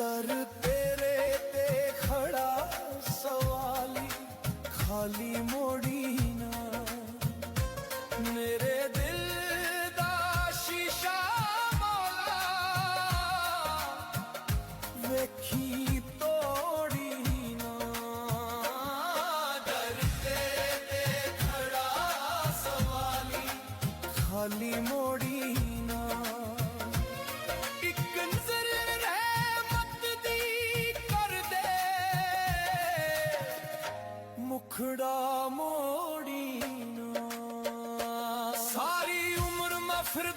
दर तेरे ते खड़ा सवाली खाली मोड़ी ना मेरे दिल दा शीशा मौला वेखी तोड़ी ना दर तेरे ते खड़ा सवाली खाली मोड़ी ना एक नजर रहमत दी कर दे मुखड़ा मोड़ी ना सारी उम्र मैं फिर